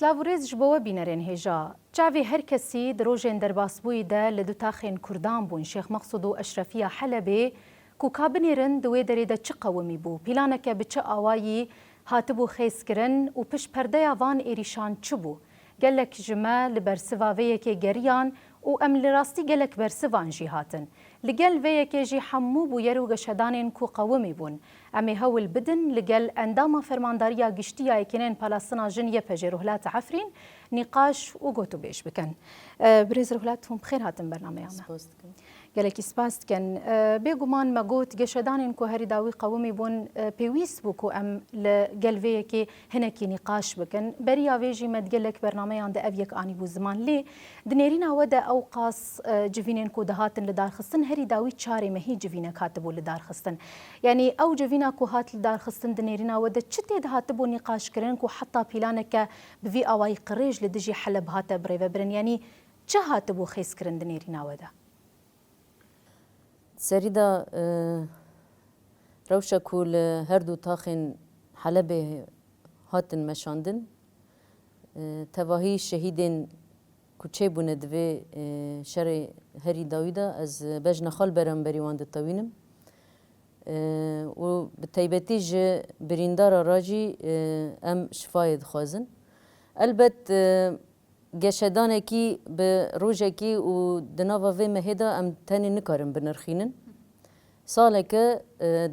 سلاوریز جبوه بینرین هجا چاوی هر کسی دروژن در باسبوی ده لدو تاخین کردان بون شیخ مقصود و اشرفیه حلبی کو کابنیرن دوی دری ده چه قومی بو پیلانک به چه آوایی هاتبو خیس کرن و پش پرده وان ایریشان چه بو گلک جمع لبرسواویه که گریان و ام لراستی گلک برسوان جی هاتن لگل ویه که جی حمو بو یرو گشدانین کو قومی بون امی هول بدن لگل اندام فرمانداریا گشتیا اکنین پالاستنا جن یپجه روحلات عفرین نقاش و گوتو بیش بکن بريز رهلاتهم بخير هاتم برنامج عنا قالك سباست كان بيجومان ما قوت جشدان كو هري داوي قومي بون بيويس بوكو ام لقلبي كي هنا كي نقاش بكن بريا فيجي ما تقلك برنامج عند ابيك اني بو زمان لي دنيرينا ودا اوقاس جفينين كو دهاتن لدار خستن هري داوي تشاري ما هي جفينا كاتبو لدار خستن يعني او جفينا كو هات لدار خستن دنيرينا ودا تشتي دهاتبو نقاش كرن كو حتى بلانك بفي اواي قريج لدجي حلب هات بريفا برن يعني هاتبو خيس كرن دنيرينا ودا سريدا روشا كول هردو تاخن حلبة هاتن مشاندن تواهي شهيدين كوچه بونه دوی شر هری داویدا از بجن خال برم بریوان دتاوینم و بتایبتی ج بریندار راجی ام شفاید خوازن البت گشدانه کی به روزه کی و دناوا و مهدا ام تنی نکارم بنرخینن ساله که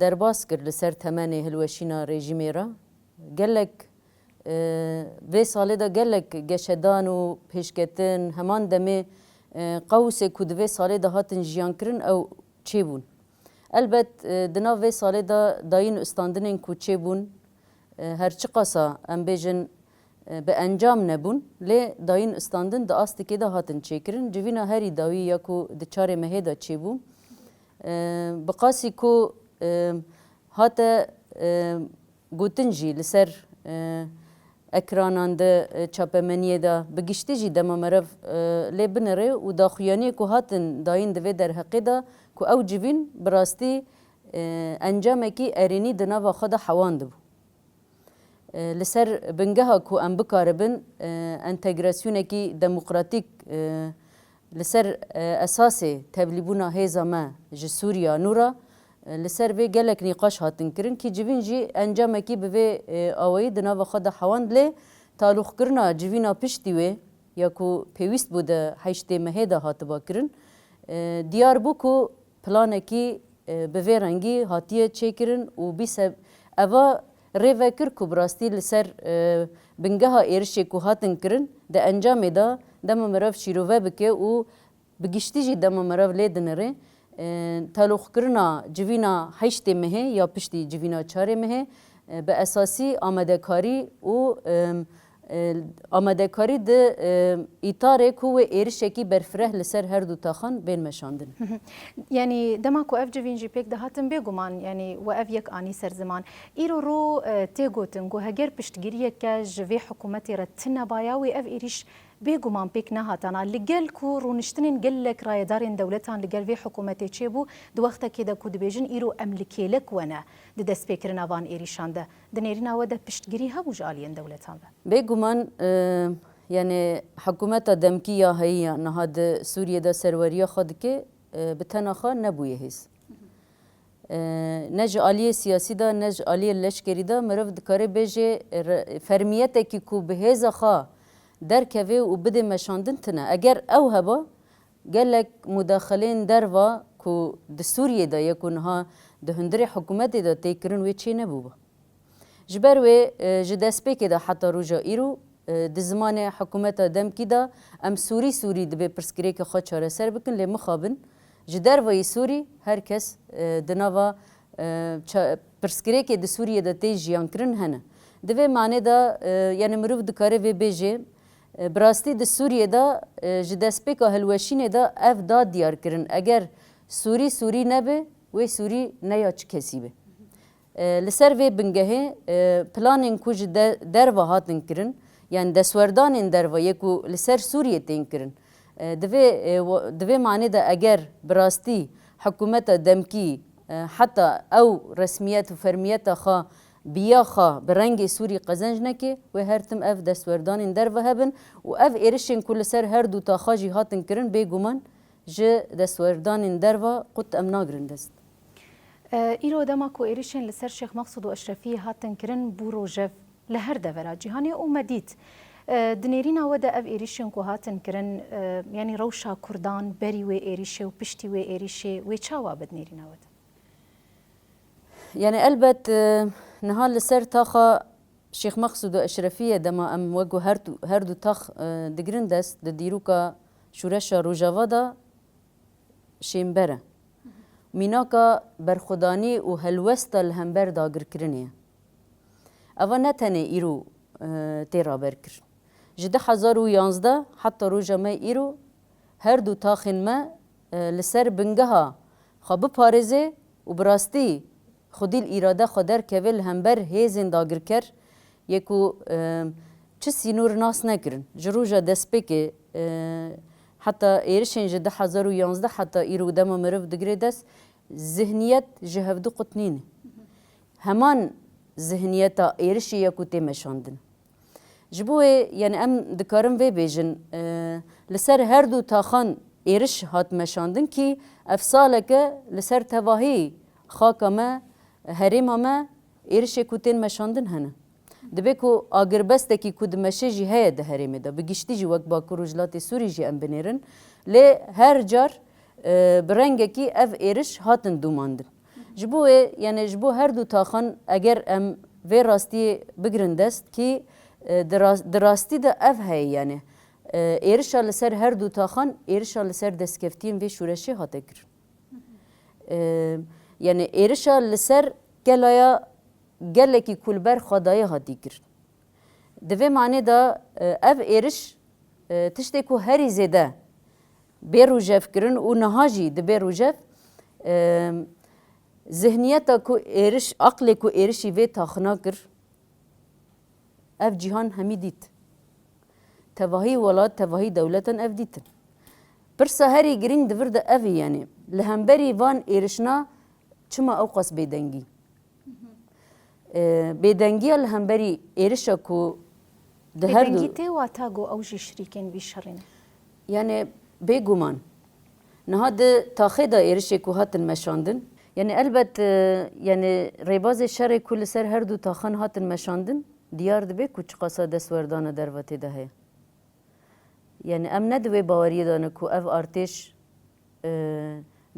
درباس کرد لسر تمنه هلوشینا رژیمی را گلک و ساله دا گلک گشدان و پیشکتن همان دمه قوس کود و ساله دا هاتن جیان کرن او چه بون البت دنا و ساله دا داین استاندنین کو چه بون هرچی قاسا ام بیجن به انجام نبون لی داین استاندن دا آستی که دا هاتن چه کرن جوینا هری داوی یا کو دچار مهدا چه بون بقاسی کو هاتا گوتنجی لسر اکرانان ده چاپمنیه دا بگشتی جی دما مرف لی بنره و دا خویانی کو هاتن داین دوی در حقی دا کو او جوین براستی انجام کی ارینی دنا و خدا حوان دبو لسر بنگها کو ام بکاربن انتگراسیون کی دموکراتیک لسر اساس تبلیبونا هیزما ج سوریا نورا لسر وی گلک نقاش هاتن کرن کی جوین جی انجام کی به اوی دنا و خدا حواند له تعلق کرنا جوینا پشتی و یا کو پیوست بوده هشت مهدا هاتبا کرن دیار بو کو پلان کی به رنگی هاتیه چیکرن و بیسب اوا ریوکر کو براستی لسر بنگها ایرش کو هاتن کرن ده انجام دا دم مرف شیروه بکه و بگشتی جی دم مرف لیدنره تعلق کرنا جوینا هشت مه یا پشتی جوینا چاره مه به اساسی آماده کاری و آماده کاری ده ایتاره کو و ایرشه کی برفره لسر هر دو تاخان بین مشاندن يعني دماكو اف جوين جي بيك دهاتن بيغومان يعني واف يك اني سر زمان ايرو رو تيغوتن جو هجر بشتغيريه كاج في حكومتي رتنا باياوي اف ايريش بيغومان بيك نهاتنا لجل كو رونشتنين قلك رايدارين دولتان لجل في حكومتي تشيبو دو وقت كده كود بيجن ايرو املكي لك وانا د سبيكرنا فان ايريشان ده دنيرنا ودا بشتغيريها بوجالين دولتان بيغومان يعني حكومة دمكية هي نهاد سوريا دا سروريا خود که بتناخا نبويه هست نج آلیه سیاسی دا نج آلیه لشکری دا مرف دکاره بیجه فرمیت کی کو بهزا خا در کوه و بده مشاندن تنه اگر او هبا گلک مداخلین در و کو د سوریه دا یکونها د هندری حکومت دا تیکرن و چی نبوبا جبر و جدسپی که دا حتی روجا ایرو د زمان حکومت دم کی دا ام سوری دبه پرسکری که خود چاره سر بکن لی مخابن جدر وی سوری هر کس دناوا پرسکری که د سوریه دا تی جیان کرن هنه دوی معنی دا یعنی مروف دکاره وی بیجه براستی د سوریه دا جدسپیک هلوشین دا اف دا دیار کرن اگر سوری نبه و سوری نیا چه کسی به لسر وی بنگهه پلانین کوج در و هاتن کرن yani desverdanên derva yekû li ser Sûriyê tên kirin divê manê de eger bi rastî hikûmeta demkî heta ew resmiyet û fermiyeta xwe بیاخا برنگ سوری قزنج نکه و هر تم اف دستوردان در و هبن و اف ایرشین کل سر هر دو تا خاجی هاتن کرن بگومان جه دستوردان در و قط ام ناگرند است. ایرو دما کو ایرشین لسر شیخ مقصود و اشرفی هاتن کرن بو روجف لهر دورا جهانی او مدید دنيرينا ودا اف ايريشن كو هاتن كرن يعني روشا كردان بري وي ايريشي وبشتي وي ايريشي وي تشاوا بدنيرينا ودا يعني البت نهال لسر تاخا شيخ مقصود اشرفيه دما ام وجو هردو تاخ دگرن دست ديروكا شورشا روجاوادا شيمبره ميناكا برخداني و هلوستا الهمبر داگر کرنيه اوا نتنه ايرو تيرا بركر جده 2011 حتى روجا ما ايرو هر دو تاخن ما لسر بنگها خب پارزه و براستی خودی الاراده خودر کول همبر هیزن داگر کر یکو چه سینور ناس نکرن جروجا دسپیک حتى ایرشن جده 2011 حتى ایرو دما مرف دگری دست ذهنیت جهفدو قطنین همان ذهنیتا ایرشی یکو تیمشاندن جبوه يعني ام دكارم في بيجن لسر هر دو تاخان ايرش هات مشاندن كي افصالك لسر تواهي خاكا ما هريما ما ايرش كوتين مشاندن هنا دبيكو اگر بستكي كود مشيجي هيا ده هريمي ده بگشتي جي وقت باكو رجلاتي سوري جي ام بنيرن لي هر جار برنگكي اف ايرش هاتن دوماندن جبوه يعني جبو هر دو تاخان اگر ام في راستي بگرن دست كي دراستی ده اف هی یعنی ایرشا لسر هر دو تاخان ایرشا لسر دستکفتین و شورشی هاته کر یعنی ایرشا لسر گلایا گلکی کلبر خدای هاتی کر دوی معنی دا اف ایرش تشتی کو هری زیده بیروجف کرن و نهاجی ده بیروجف ذهنیتا کو ایرش عقل کو ایرشی و تاخنا کر اف جهان همی دید تواهی ولاد تواهی دولتن اف دیتن برسا هری گرین دور ده اوی یعنی لهمبری وان ایرشنا چما اوقاس بیدنگی بیدنگی لهمبری ایرشا کو ده هر دو بیدنگی تی واتاگو اوجی شریکین بی شرین یعنی بگومان نها ده تاخه ده ایرشی کو هاتن مشاندن یعنی البت یعنی ریباز شر کل سر هر دو تاخان هاتن مشاندن دیار دبی کوچ قصا دستوردان دروتی ده هی یعنی ام ندوی باوری دانه کو اف ارتش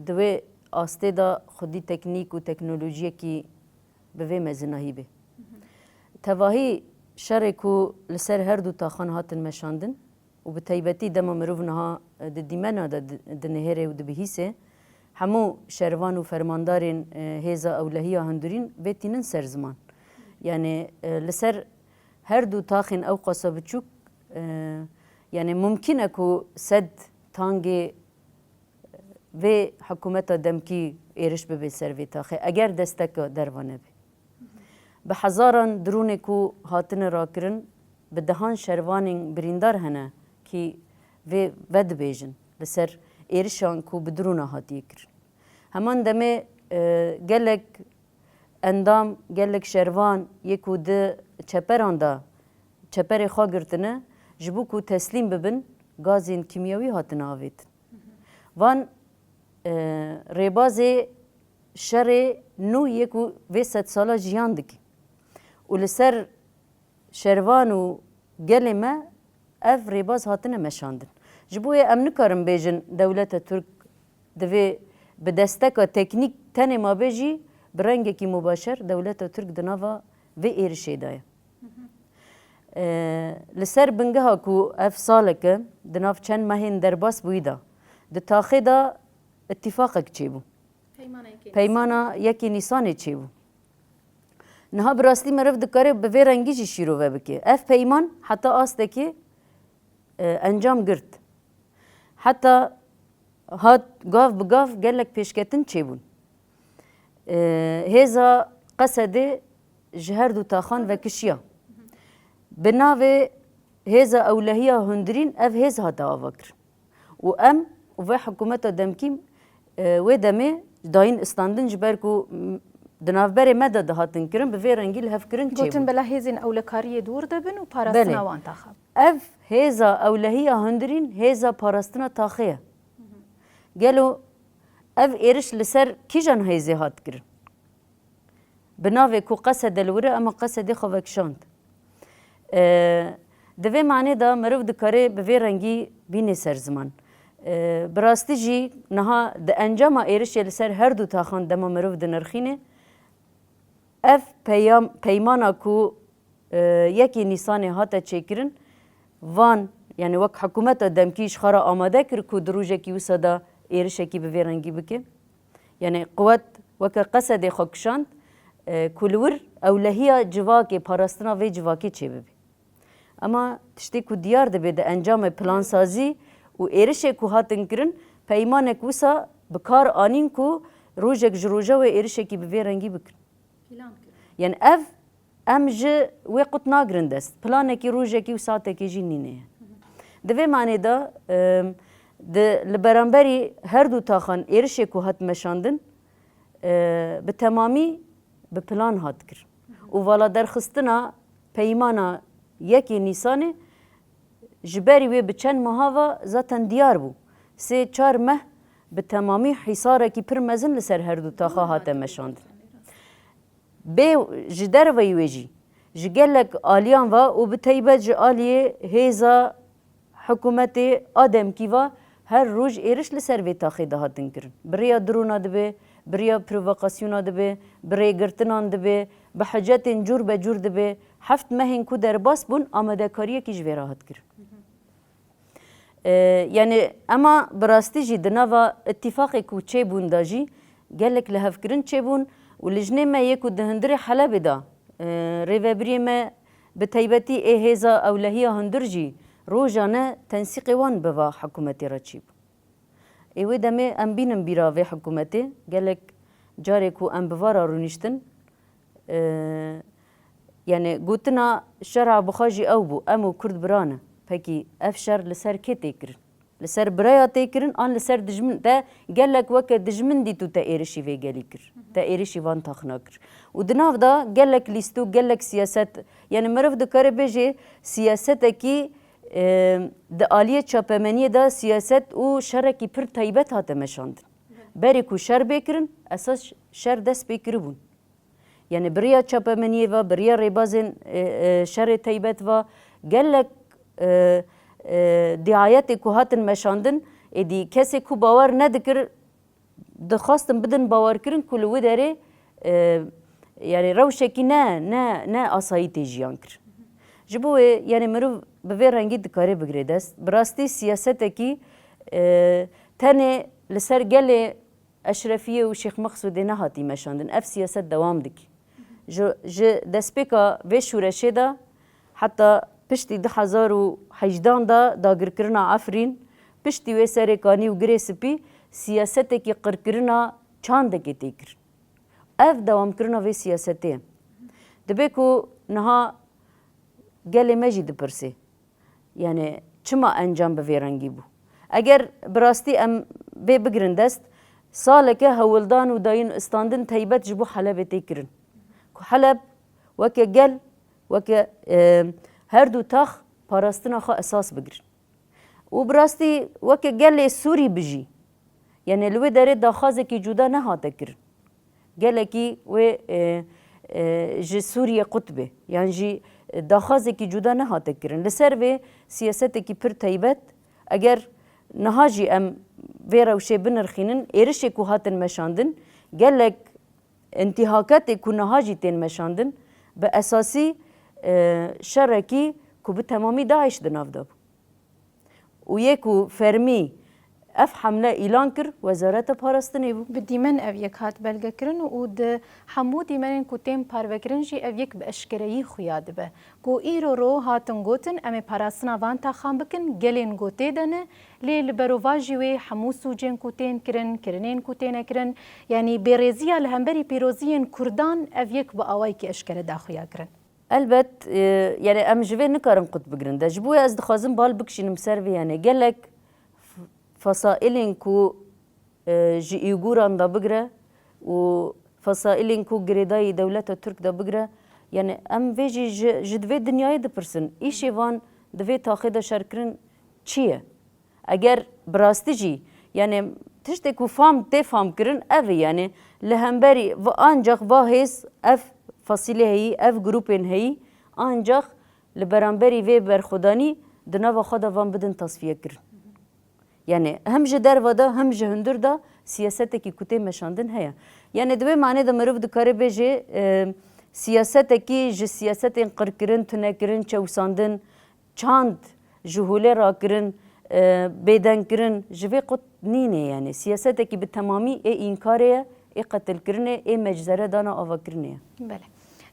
دوی آسته دا خودی تکنیک و تکنولوژی کی به مزنهی به تواهی شر کو لسر هر دو تاخان هاتن مشاندن و به تایبتی دما مروفنها د دیمنا د نهره و د بهیسه همو شروان و فرماندارین هیزا اولهیا هندورین بتینن سر زمان يعني لسر هر دو تاخن او قصة بتشوك يعني ممكن اكو سد تانجي في حكومتا دمكي ايرش ببي سر في تاخي اگر دستك دروانه بي بحزاران درونكو هاتن راكرن بدهان شروانين بريندار هنا كي في ود بيجن لسر ايرشان كو بدرونا هاتيكر همان دمي قالك اندام گلک شروان یکو ده چپران دا چپر خواه گرتنه جبو کو تسلیم ببن گازین کیمیاوی هاتن آوید وان ریباز شر نو یکو وی 100 سالا جیان دکی و لسر شروان و گل ما اف ریباز هاتنه مشاندن جبوی ام نکارم بیجن دولت ترک دوی به دستکا تکنیک تنه ما بیجی برنگی مباشر دولت ترک دناوا و ایرشی دای. لسر بنگه ها کو اف سالک دناف چند ماهین درباس بویدا. د تاخه دا اتفاقک چی بو؟ پیمانا یکی نیسان چی بو؟ نها براستی مرف دکاره به رنگیجی شیرو و بکی. اف پیمان حتی آسته که انجام گرد. حتی هات گاف بگاف گلک پیشکتن چی بون؟ هذا قصد جهر دو تاخان و کشیا بناوه هذا اولهیه هندرین اف هذا هتا آوکر و ام و حکومت دمکیم و دمه داین استاندن جبر کو دنافبرê me de dihatin kirin bi vê rengî li hevkirin çêbû. Gotin bela hêzên ewlekariyê dûr dibin û parastina wan taxab. Ev hêza ewlehiya hundirîn hêza parastina taxê ye. Gelo ev êriş li ser kîjan hêzê hat kirin? Bi navê ku qesede li wir e ama qesedê xwe vekişand. Di vê manê de meriv dikare bi vê rengî bînê ser ziman. Bi rastî jî niha di encama êrişê li ser her du taxan dema meriv dinirxîne ev peymana ku yekê Nîsanê hate çêkirin van yani wek hikûmeta demkî xara amade kir ku di rojekî wisa da êrişekî bi vê rengî bike. Yani quwet weke qesedê xwe kişand ku li wir ewlehiya civakê parastina vê civakê çêbibe. Ama tiştê ku diyar dibe di encamê plansazî û êrişê ku hatin kirin peymanek wisa bi kar anîn ku rojek ji roja wê êrişekî bi vê rengî bikin. Yani ev em ji wê qut nagirin dest. Planekî rojekî û satekî jî nîne ye. Di vê manê de li beramberî her du taxan êrişê ku hat meşandin bi temamî bi plan hat kir. Û vala derxistina peymana yekê Nîsanê ji berî wê bi çend meha zaten diyar bû. Sê çar meh bi temamî hîsarekî pir mezin li ser her du taxa hate meşandin. Bê ji derveyî wê jî ji gelek aliyan va û bi teybet ji aliyê hêza hikûmetê a demkî va her roj êriş li ser vê taxê de hatin kirin. Biriya drona dibe, biriya provokasyona dibe, bi rêgirtinan dibe, bi hecetên cûr be cûr dibe. Heft mehên ku derbas bûn amadekariyekî ji vê re hat kirin. Yani ema bi rastî jî di nava itîfaqê ku çêbûn da jî gelek li hevkirin çêbûn û li jinê me yê ku di hundirê Helebê da rêveberiyê me bi taybetî ê hêza ewlehiya hundir jî roja ne tensîqê wan bi va hikûmetê re çîbû. Ê wê demê em bînin bîra vê hikûmetê gelek carê ku em bi vara rûniştin yani gotina şer'a bixwe jî ew bû em û Kurd birane. Pekî ev şer li ser kê tê kirin? Li ser biraya tê kirin an li ser dijmin te gelek weke dijmin dîtû te êrişî vê gelî kir. Te êrişî van taxina kir. Û di nav da gelek lîstû gelek siyaset yani meriv dikare bêje siyasetekî di aliyê çapemeniyê de siyaset û şerekî pir taybet hate meşandin. Berê ku şer bê kirin esas şer dest pê kiribûn. Yani biriya çapemeniyê ve biriya rêbazên şerê taybet ve gelek diayetê ku hatin meşandin êdî kesê ku bawer nedikir dixwastin bidin bawerkirin ku li wê derê yani rewşekî ne asayî tê jiyan kir. Ji bo wê yani meriv bi vê rengî dikare bigire dest. Bi rastî siyasetekî tenê li ser gelê Eşrefiyê û Şêx Mexsûdê nehatî meşandin. Ev siyaset dewam dike. Ji destpêka vê şûreşê de heta piştî 2018 da dagirkirina Efrîn piştî wê serêkanî û girê spî siyasetekî qirkirina çandekê tê kirin. Ev dewamkirina vê siyasetê ye. Dibe ku niha gelê me jî dipirse yani çima encam bi vê rengî bû. Eger bi rastî em vê bigirin dest saleke hewildan û dayîn istandin taybet ji bo Helebê tê kirin. Ku Heleb weke gel weke her du tax parastina xwe esas bigirin. û bi rastî weke gelê Sûrî bijî yani li wê derê daxwazekî cuda nehate kirin. Gelekî wê ji Sûriye qutbê yan jî daxwazekî cuda nehate kirin. Li ser vê siyasetekî pir taybet eger niha jî em vê rewşê binirxînin êrişê ku hatin meşandin gelek intîhakatê ku niha jî tên meşandin bi esasî şerekî ku bi temamî Daeş di nav de bû. û yê ku fermî ev hemle îlan kir Wezareta Parastinê bû. Bi dîmen ev yek hat belgekirin û di hemû dîmenên ku tên parvekirin jî ev yek bi eşkereyî xuya dibe. Ku îro ro hatin gotin em ê parastina van taxan bikin gelên gotê de ne lê li berova jî wê hemû sûcên ku tên kirin, kirinên ku têne kirin yanî bêrêziya li hemberî pîroziyên Kurdan ev yek bi awayekî eşkere daxuya kirin. Elbet yani em ji vê nikarin qut bigirin de. Ji bo ez dixwazim bal bikişînim ser vê yani gelek fesailên ku ji Uyguran da bigire û فصائلین کو گریدای دولت ترک دا بگره یعنی ام ویجی جدوی دنیای دپرسن ایشی وان دوی تاخید شرکرن چیه؟ اگر براستی جی یعنی تشتی کو فام تی فام کرن اوی یعنی لهمبری و آنجاق واهیز اف فصیله هی اف گروپین هی آنجاق لبرانبری وی برخودانی دناوا خدا وان بدن تصفیه کرن yani hem ji derva da hem ji hundur da siyasetekî ku tê meşandin heye. Yani divê manê de mirov dikare bêje siyasetekî ji siyasetên qirkirin, tunekirin, çewsandin, çand ji holê rakirin, bêdenkirin ji vê qut nîne yani. Siyasetekî bi temamî ê înkarê ye, ê qetilkirinê, ê meczere dana avakirinê ye. بله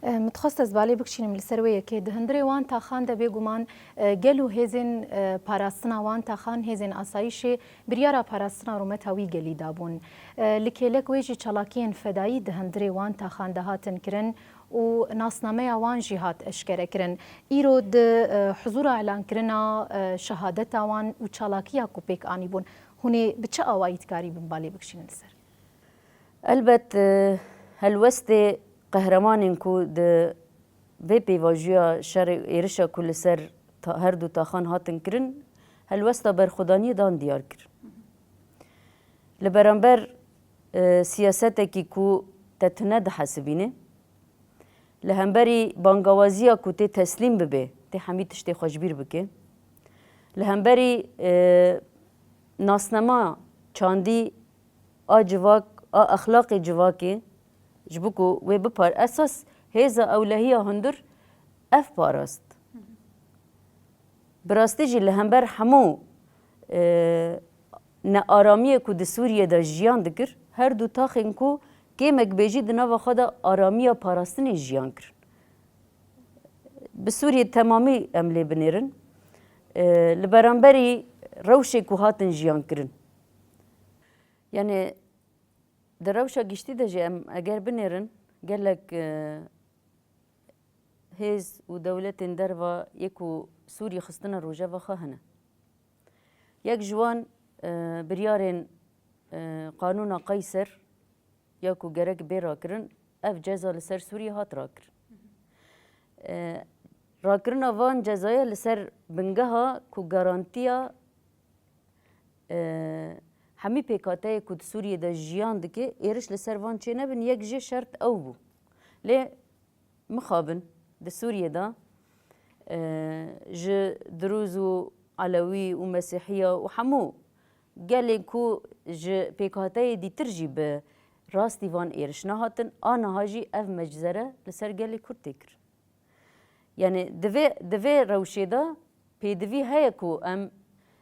متخصص از بالی بکشینم لسرویه که دهندره وان تاخان ده بگومان گلو هزین پاراستنا وان تاخان هزین آسایش بریارا پاراستنا رومت هاوی گلی دابون لکیلک ویجی چلاکین فدایی دهندره وان تاخان ده هاتن کرن و ناسنامه وان جهات اشکره کرن ایرو ده حضور اعلان کرنا شهادت وان و چلاکیا کو پیک آنی بون هونه بچه آوایت کاری بن بالی بکشینم لسر البت هلوست قهرمانین کو د وی پیواژیا شر ایرشا کل سر هر دو تاخان هاتن کرن هلوستا برخودانی دان دیار کر لبرانبر سیاست کی کو تتنه ده حسبینه لهمبری بانگوازیا کو تی تسلیم ببه تی همی تشتی خوشبیر بکه لهمبری ناسنما چاندی آجواک اخلاق جواکی جبکو و بپار اساس هیزا اولهیه هندر اف پاراست براستی جی لهمبر همو نه آرامیه کو د سوریه دا جیان دکر هر دو تاخین کو کیمک بیجی دنا و خدا آرامیه پاراستنی جیان کر به سوریه تمامی املی بنیرن لبرانبری روشه کو هاتن جیان کرن یعنی در روشا گشتی ده جه اگر بنیرن گلک هیز و دولت در و یکو سوری خستنا روژه و خواهنه یک جوان بریارن قانون قیصر یکو گرک بیرا کرن اف جزا لسر سوری هات را کرن را کرن وان جزای لسر بنگه ها کو گارانتیا همی پیکاته کود سوریه دا جیان دکه ایرش لسر وان چه نبین یک جه شرط او بو لی مخابن دا سوریه دا جه دروز و علوی و مسیحیه و همو گلی کو جه پیکاته دی ترجی به راستی وان ایرش نهاتن آنها هاجی اف مجزره لسر گلی کرد تکر یعنی دوی روشه دا پیدوی هیا کو ام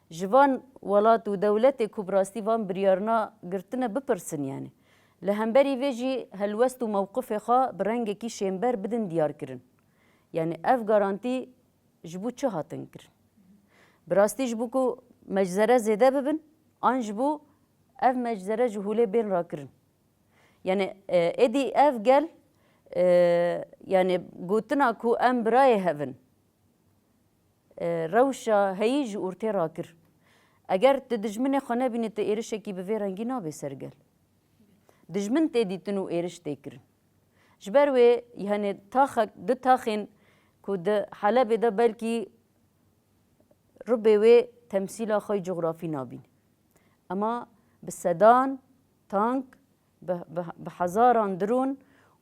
جوان ولات و دولت کبراستی وان بریارنا گرتنه بپرسن یعنی لهمبری ویجی هلوست و موقف خوا برنگ کی شنبر بدن دیار کرن یعنی اف گارانتی جبو چه هاتن کرن براستی جبو کو مجزره زیده ببن آن جبو اف مجزره جهوله بین را کرن یعنی ادی اف گل یعنی گوتنا کو ام برای هفن روشا هیج ارتی را کر اگر ت دجمن خانه بینی ت ایرشه کی به رنگی نابه سرگل دجمن ت دیتنو ایرش تکرن جبر و یعنی تاخک دو تاخین کو د حلب ده بلکی ربه و تمثیل خای جغرافی نابین اما بسدان تانک بحزاران درون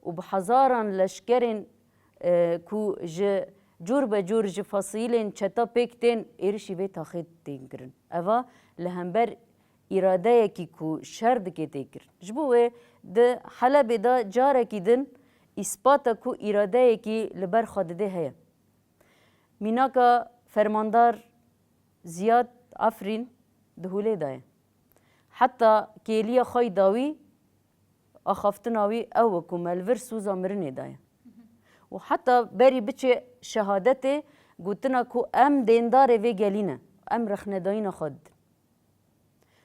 و بحزاران لشکرین کو جور به جور جه فصیلین چتا پیکتین ایرشی به تاخید تینگرن اوا لهمبر اراده کی کو شرد کی تینگرن جبوه ده حلب دا جاره کی دن اثبات کو اراده کی لبر خودده هیا میناکا فرماندار زیاد آفرین دهوله دای حتی کیلیا خای داوی آخافتناوی او کمالور سوزا مرنه دای و حتی بری بچه شهادت گوتنا کو ام دیندار وی گلینه ام رخنداین خود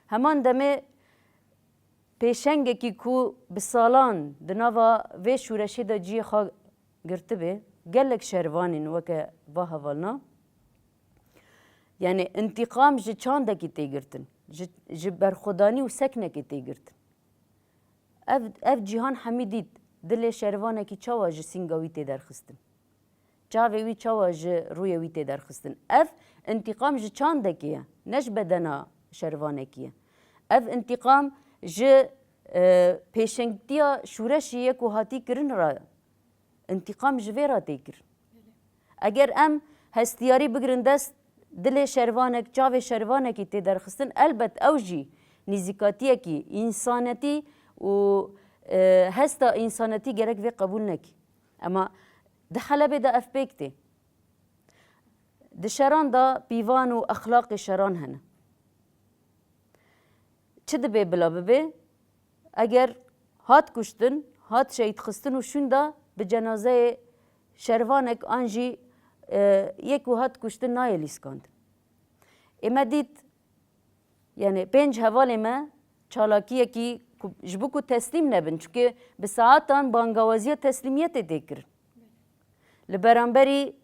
همان دمه پیشنگ کی کو بسالان دنوا وی شورشی دا جی خوا گرته به گلک شروانین وکه با حوالنا یعنی انتقام جه چانده کی تیگرتن جه برخودانی و سکنه کی تیگرتن ev cîhan hemî dît dilê şervanekî çawa ji sînga wî tê derxistin. Çavê wî çawa ji rûyê wî tê derxistin. Ev intiqam ji çandekê ye, ne ji bedena şervanekî ye. Ev intiqam ji pêşengtiya şûreşê ye ku hatî kirin ra intiqam ji vê ra tê kir. Eger em hestiyarî bigirin dest dilê şervanek, çavê şervanekî tê derxistin, elbet ew jî nîzîkatiyekî însanetî û hesta însanetî gerek vê qebûl nekî. Ema di Helebê de ev pêk tê. Di şeran da pîvan û exlaqê şeran hene. Çi dibe bila bibe? Eger hat kuştin, hat şehîd xistin û şûn da bi cenazeyê şervanek an jî yek û hat kuştin nayê lîskandin. Ême dît yani pênc hevalê me çalakiyekî ji bo ku teslîm nebin çünkü bi saatan bangawaziya teslîmiyetê tê kirin. Li beramberî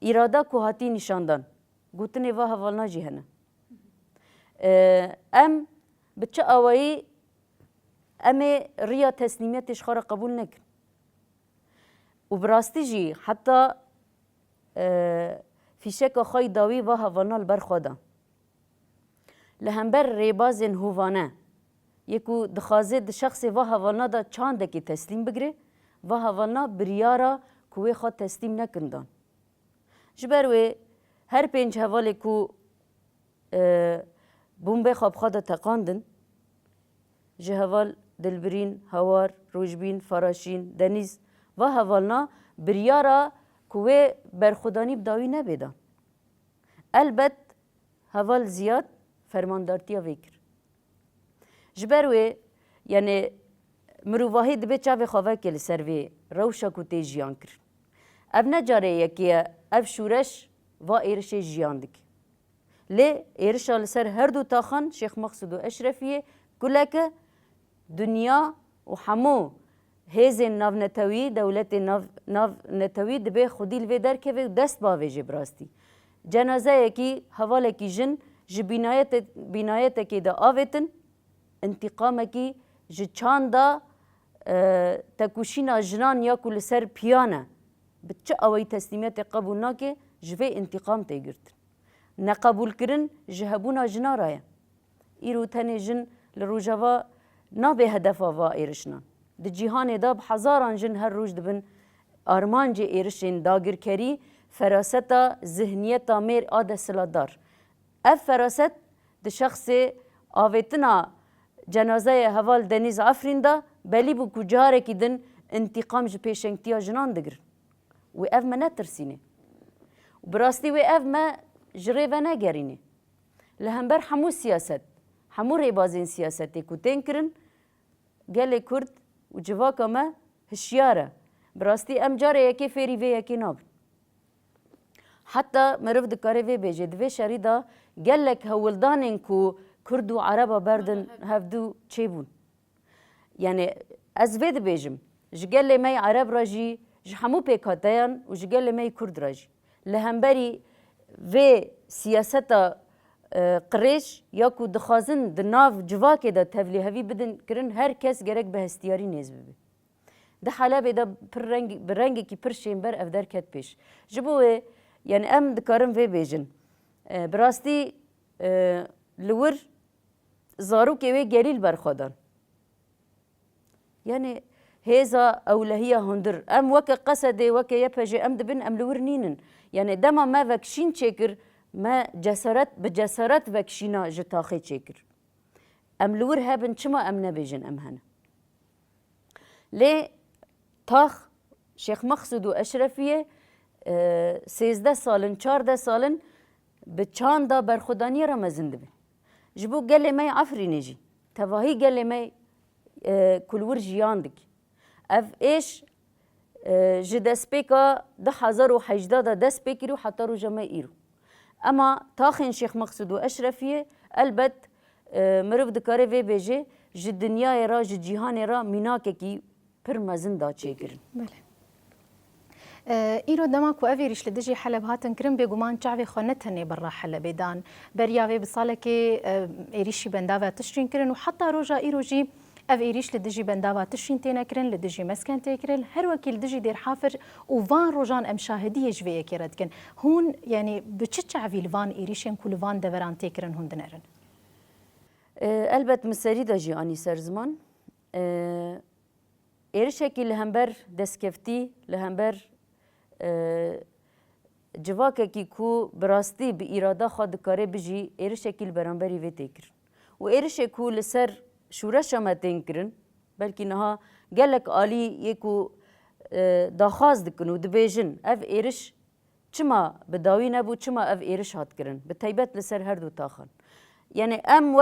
îrada ku hatî nîşandan gotinê va hevalna jî hene. Em bi çi awayî em ê rêya teslîmiyetê ji xwe re qebûl nekin. û bi rastî jî heta fîşeka xwe dawî va hevalna li ber xwe da. Li hember rêbazên hovane yek û dixwaze di şexsê va hevalna da çandekî teslîm bigire, va hevalna biryara ku wê xwe teslîm nekin dan. Ji ber wê her pênc hevalê ku bombê xwe bi xwe de teqandin, ji heval Dilbirîn, Hewar, Rojbîn, Faraşîn, Denîz va hevalna biryara ku wê berxwedanî bi dawî nebê dan. Elbet heval ziyad fermandartiya vê kir. Ji ber wê yani mirovahî dibe çavê xwe veke li ser vê rewşa ku tê jiyan kir. Ev ne carê yekê ye ev şûreş va êrişê jiyan dike. Lê êrişa li ser her du taxan Şêx Mexsûd û Eşrefiyê guleke dünya û hemû hêzên navnetewî, dewletên navnetewî dibe xwedî li vê derkeve û dest bavê jê bi rastî. Cenazeyekî hevalekî jin ji bînayetekê de avêtin, intiqamekî ji çanda tekuşîna jinan ya ku li ser piyan e bi çi awayî teslîmiyetê qebûl nake ji vê intiqam tê girtin. Neqebûlkirin ji hebûna jina ra ye. Îro tenê jin li rojava nabe hedefa va êrişinan. Di cîhanê da bi hezaran jin her roj dibin armancê êrişên dagirkerî, feraseta zihniyeta mêr a desilatdar. Ev feraset di şexsê avêtina cenazeyê heval Denîz Efrîn da belî bû ku carekî din intiqam ji pêşengtiya jinan digirin. Wê ev me netirsîne. Bi rastî wê ev me ji rê ve negerîne. Li hember hemû siyaset, hemû rêbazên siyasetê ku tên kirin, gelê Kurd û civaka me hişyar e. Bi rastî em carê yekê fêrî vê yekê nabin. Heta meriv dikare vê bêje di vê şerî da gelek hewildanên ku Kurd û Ereba berdin hevdû çêbûn. Yani ez vê dibêjim ji gelê me Ereb ra jî ji hemû pêkhateyan û ji gelê me Kurd ra jî. Li hemberî vê siyaseta qirêj ya ku dixwazin di nav civakê de tevlîhevî bidin kirin her kes gerek bi hestiyarî nêz bibe. Di Helebê de bi rengekî pir şêmber ev derket pêş. Ji bo wê yani em dikarin vê bêjin. Bi rastî li wir zarokê wê gerî li ber xwe dan. Yani hêza ewlehiya hundir. Em weke Qesedê weke YPJ em dibin em li wir nînin. Yani dema me vekşîn çêkir me bi cesaret vekşîna ji taxê çêkir. Em li wir hebin çima em nebêjin em hene. Lê tax Şêx Mexsûd û Eşrefiyê 13 salin 14 salin bi çanda berxwedaniya re mezin dibe. Ji bo gelê me Efrînê jî tevahî gelê me ku li wir jiyan dike. Ev êş ji destpêka 2018 da dest pê kiriû heta roja me îro. Ema taxên Şêx Mexsûd û Eşrefiyê elbet meriv dikare vê bêje ji dinyayê ra ji cîhanê ra mînakekî pir mezin da çêkirin. îro dema ku ev êrîş li dijî Heleb hatin kirin bêguman çavê xwe ne tenê berra Helebê dan. Beriya vê bi salekê êrîşî bendava tiştîn kirin û heta roja îro jî اف ایریش لدجی بنداوا تشین تینا کرن لدجی مسکن تکرن هر وکیل دجی دیر حافر و وان روجان ام شاهدی جوی کرد کن هون یعنی بچه عویل وان ایریشن کل وان دوران تکرن هون دنرن البته مسری دا جیانی سر زمان ایرشکی لهمبر دستکفتی لهمبر جواکه کی کو براستی به ایراده خود کاره بجی ایرشکی برانبری وی تکر و ایرشکو لسر شورش ما تنکرن بلکه نها گلک عالی یکو داخواست دکنو دبیجن اف ایرش چما بداوی نبو چما اف ایرش هات کرن به تایبت لسر هر دو تاخن یعنی ام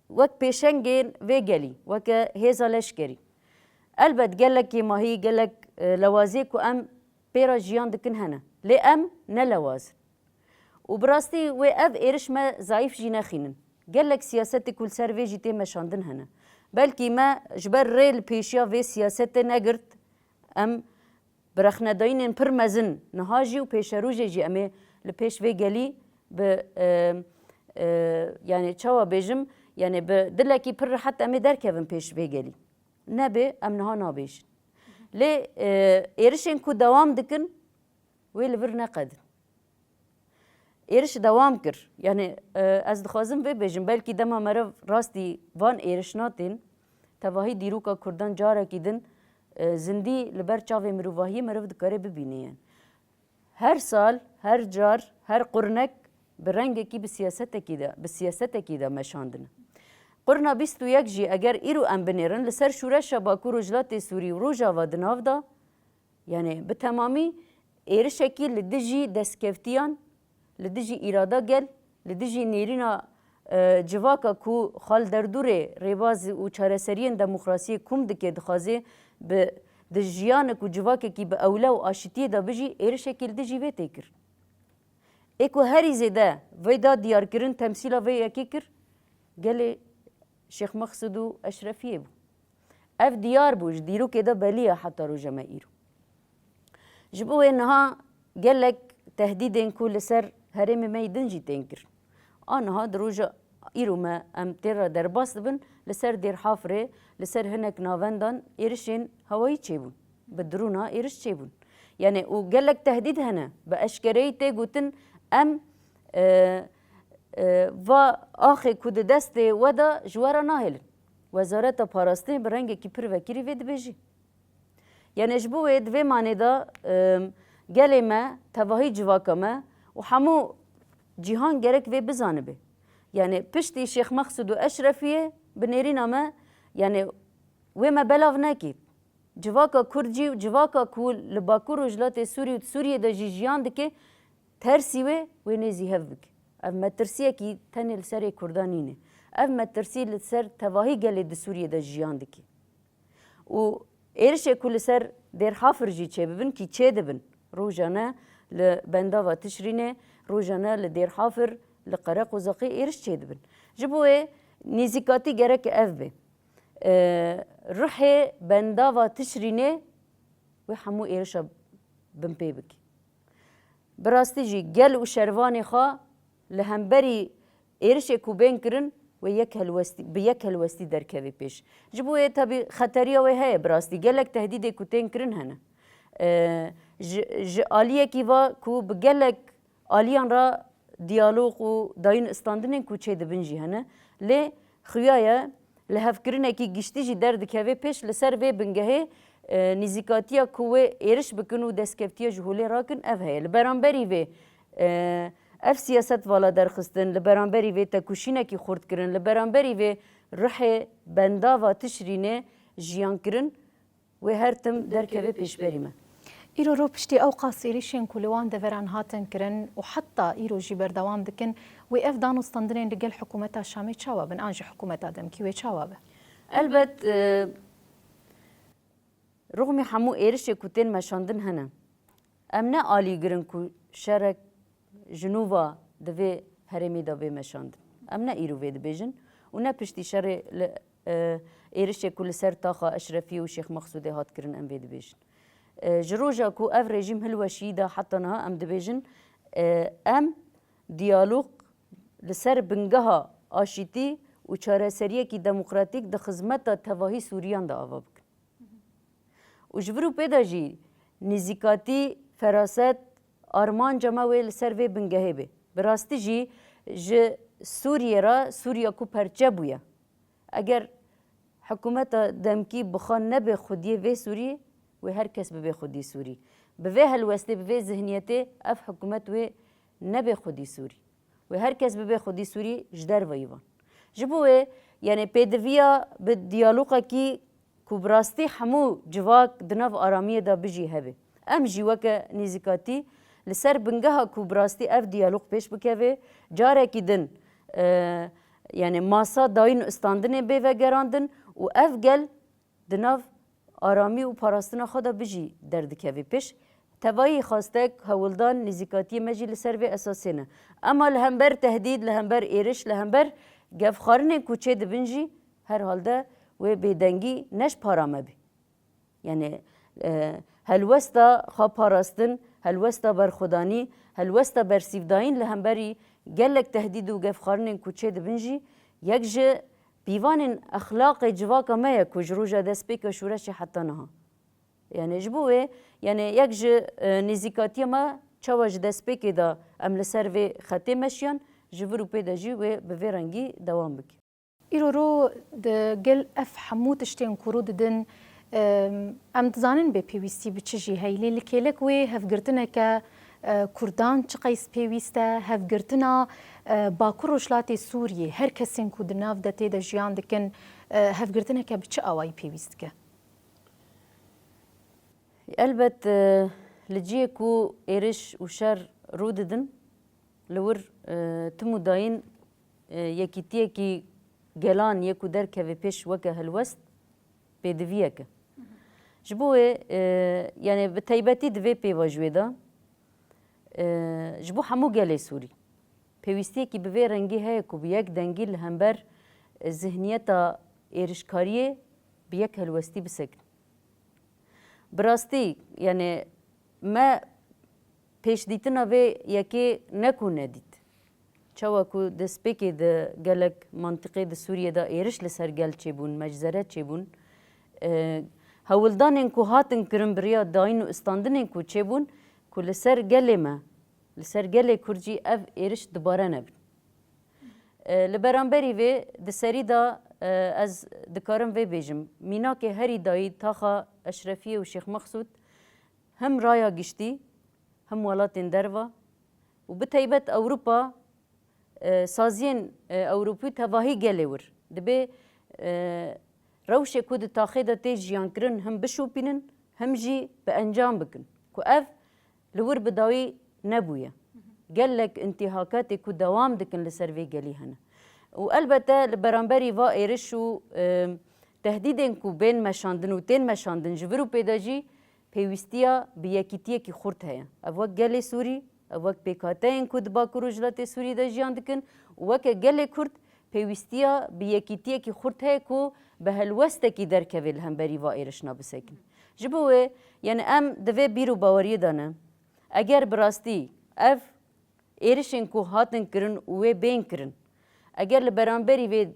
وک پیشنگین وی گلی وک هیزالش کری البته گلک ماهی گلک لوازی کو ام پیرا جیان دکن هنه لی ام نلواز و براستی و اف ایرش ما ضعیف جی نخینن گلک سیاست کل سر وی جی تی مشاندن هنه بلکه ما جبر ریل پیشیا وی سیاست نگرد ام برخنداین پر مزن نهاجی و پیش روجی جی امی لپیش وی گلی به یعنی چاوا بیجم یعنی به دلکی پر حتی امی درکوم پیش وی گلی نبی ام نها نابیش لی ایرشین کو دوام دکن وی لور نقدر ایرش دوام کر یعنی از دخوازم وی بیجم بلکی دما مرو راستی وان ایرش ناتین تواهی دیروکا کردان جاره کیدن زندی لبر چاوی مروواهی مرو دکاره ببینین هر سال هر جار هر قرنک برنگ کی به سیاست کی دا مشاندن قرنا 21 جی اگر ایرو ام بنیرن لسر شورش باکو رجلات سوری و روجا و دناو دا یعنی به تمامی ایرش کی لدجی دستکفتیان لدجی ایرادا گل لدجی نیرینا جواکا کو خال دردوره ریواز و چارەسەریên دموکراسی کوم دکه دخوازه به دجیان کو جواکا کی به اولا و آشتی دا بجی ایرش کی لدجی وی تکر اکو هری زده ویدا دیار کرن تمثیلا وی یکی کر گل شیخ مقصود و اشرفیه بو اف دیار بوش دیرو که دا بلیه حتی رو جمع ایرو جبو انها گلک تهدیدین کو لسر هرم میدن جی تنکر آنها دروجا ایرو ما ام تیر در باست بن لسر دیر حافره لسر هنک ناوندان ایرشین هوایی چه بون بدرونا ایرش چه بون یعنی او گلک تهدید هنه با اشکری تی گوتن ام و آخه کود دست ودا جوارا ناهلن وزارت پاراستین برنگ کی پر وکیری وید بیجی یعنی جبو دوی معنی دا گلی ما تواهی جواکا ما و همو جیهان گرک وی بزانه بی یعنی پشتی شیخ مقصود و اشرفیه بنیرین اما یعنی وی ما بلاو نکید جواکا کردجی و جواکا کول لباکو رجلات سوریه دا جیجیان دکه ترسی وی نیزی هف بک اف مترسیه کی تنی لسر کردانینه اف مترسی لسر تواهی گلی دا سوریه دا جیان دکه و ایرشه کل سر در حافر جی چه ببین کی چه دبن روزانه لبندا و تشرینه روزانه لدیر حافر لقرق و زقی ایرش چه دبن جبوه نیزیکاتی گرک اف به روح بندا و تشرینه و همو ایرش بمپی بکی براستی جی گل و شروانی خواه لهمبری ایرش کوبین کرن و یک هلوستی در کوی پیش جبوه تابی خطری وی های براستی گلک تهدید کتین کرن هنه آلیه کی و کو بگلک آلیان را دیالوگ و داین استاندنین کو چه دبن جی هنه لی خویایه لحف کرنه کی گشتی جی در دکوی پیش لسر وی بنگهه نزیکاتیا کوه ایرش بکن و دستکفتیا جهولی راکن اف هی لبرانبری وی اف سیاست والا درخستن لبرانبری وی تکوشینه کی خورد کرن لبرانبری وی روح بندا و تشرینه جیان کرن و هر تم در کوی پیش بریمه ایرو رو پشتی او قاصیریشین کلوان دوران هاتن کرن و حتی ایرو جی بردوام دکن و اف دانو استندرین لگل حکومتا شامی چاوابن آنج حکومتا دمکی و چاوابه البت رغم همو ایرش کتین مشاندن هنه امنا آلی گرن کو شرک جنوبا دوی هرمی دا بی مشاندن امنا ایرو وید بیجن و نه پشتی شر ایرش کل سر تاخا اشرفی و شیخ مقصود هات کرن ام وید بیجن جروجا کو اف رژیم هلوشی دا حتی نها ام دبیجن ام دیالوگ لسر بنگها آشیتی و چارەسەریەکی دەموقراتیک di xizmeta tevahî Sûriyan de ava bikin. û ji vir û pêda jî nêzîkatî, feraset, armanca me wê li ser vê bingehê bê. Bi rastî jî ji Sûriyê re Sûriya ku perçe bûye. Eger hikûmeta demkî bixa nebe xwediyê vê Sûriyê, wê her kes bibe xwedî Sûrî. Bi vê helwestê, bi vê zihniyetê ev hikûmet wê nebe xwedî Sûrî. Wê her kes bibe xwedî Sûrî ji derve yîvan. Ji bo wê yani pêdiviya bi diyalogekî ku bi rastî hemû civak di nav aramiyê de bijî hebe. Em jî weke nêzîkatî li ser bingeha ku bi rastî ev diyalog pêş bikeve, carekî din yani masa dayîn û standinê bê vegerandin û ev gel di nav aramî û parastina xwe de bijî derdikeve pêş. Tevahî xastek hewildan nêzîkatiyê me jî li ser vê esasê ne. Ema li hember tehdîd, li hember êriş, li hember gevxwarinên ku çê dibin jî herhalde wê bêdengî neş para me bî. Yani helwesta xwe parastin, helwesta berxwedanî, helwesta bersîvdayîn li hemberî gelek tehdîd û gevxwarinên ku çê dibin jî yek ji pîvanên exlaqê civaka me ye ku ji roja destpêka şûreşê heta niha. Yani ji bo wê yani yek ji nêzîkatiya me çawa ji destpêkê de em li ser vê xetê meşiyan, ji vir û pêda jî wê bi vê rengî dewam bike. Îro ro di gel ev hemû tiştên ku rû didin em dizanin bê pêwîstî bi çi jî heye lê li kêlek wê hevgirtineke Kurdan çi qeys pêwîst e, hevgirtina Bakur Rojhilatê Sûriyê her kesên ku di nav de tê de jiyan dikin hevgirtineke bi çi awayî pêwîst dike? Elbet li ciyê ku êriş û şer rû didin li wir tim û dayîn yekîtiyekî gelan yek û derkeve pêş weke helwest pêdiviyek e. Ji bo wê yani bi taybetî di vê pêva ji wê de ji bo hemû gelê Sûrî pêwîstiyekî bi vê rengî heye ku bi yek dengî li hember zihniyeta êrişkariyê bi yek helwestî bisekin. Bi rastî yani me pêşdîtina vê yekê neku nedît. Çawa ku destpêkê di gelek mantiqê di Sûriyê de êriş li ser gel çêbûn, meczere çêbûn, hewildanên ku hatin kirin biriya dayîn û standinên ku çêbûn ku li ser gelê me, li ser gelê Kurd jî ev êriş dibare nebin. Li beramberî vê di serî de ez dikarim vê bêjim mînakê herî dayî taxa Eşrefiye û Şêx Mexsûd hem raya giştî hem welatên derve û bi taybet Ewropa saziyên Ewropî tevahî gelê wir dibe rewşê ku di taxê de tê jiyankirin hem bişopînin hem jî bi encam bikin ku ev li wir bi dawî nebûye. Gelek intîhakatê ku dewam dikin li ser vê gelî hene. û elbette li beramberî va êriş û tehdîdên ku bên meşandin û tên meşandin ji vir û pêda jî pêwîstiya bi yekîtiyekî xurt heye. Ev wek gelê Sûrî, ev wek pêkhateyên ku di Bakur Rojhilatê Sûrî de jiyan dikin û weke gelê Kurd pêwîstiya bi yekîtiyekî xurt heye ku bi helwestekî derkeve li hemberî va êrişna bisekin. Ji bo wê yani em di vê bîr û baweriyê de ne eger bi rastî ev êrişên ku hatin kirin û wê bên kirin eger li beramberî vê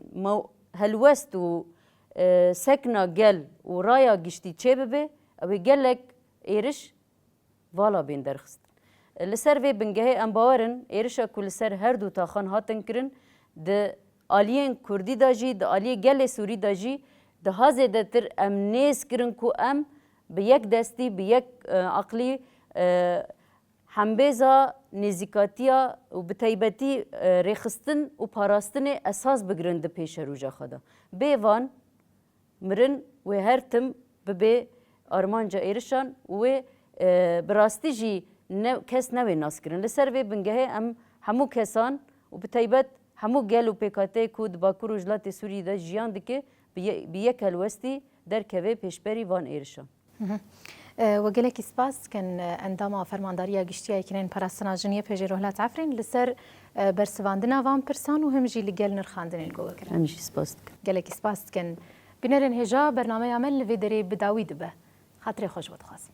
helwest û sekna gel û raya giştî çê bibe ew ê gelek êriş vala bên derxistin. Li ser vê bingehê em bawerin êrişa ku li ser her du taxan hatin kirin di aliyên Kurdî de jî di aliyê gelê Sûrî de jî di hazê de tir em nêz kirin ku em bi yek destî bi yek aqlî hembêza nêzîkatiya û bi taybetî rêxistin û parastinê esas bigirin di pêşerûja xwe de. Bê van mirin wê her tim bibe armanca êrişan û wê bi rastî jî kes newê naskirin. Li ser vê bingehê em hemû kesan û bi taybet hemû gel û pêkhateyê ku di Bakur Rojhilatê Sûrî de jiyan dike bi yek helwestî derkeve pêşberî van êrişan. وەگەلێکی سپاس کەن ئەنداما فەرمانداریە گشتیە یەکێنین پاراستنا ژنیە پێژێ ڕۆهلات عەفرین لەسەر بەرسەواندنا وان پرسان و هەمژی لەگەل نرخاندنێن گۆوەکرا. هەمیشی سپاس دکەم. گەلێکی سپاس کەن بنەرێن هێژا بەرنامەیە من لەوێ دەرێ بداوی دبە. خاترێ خۆش بۆ دخوازم.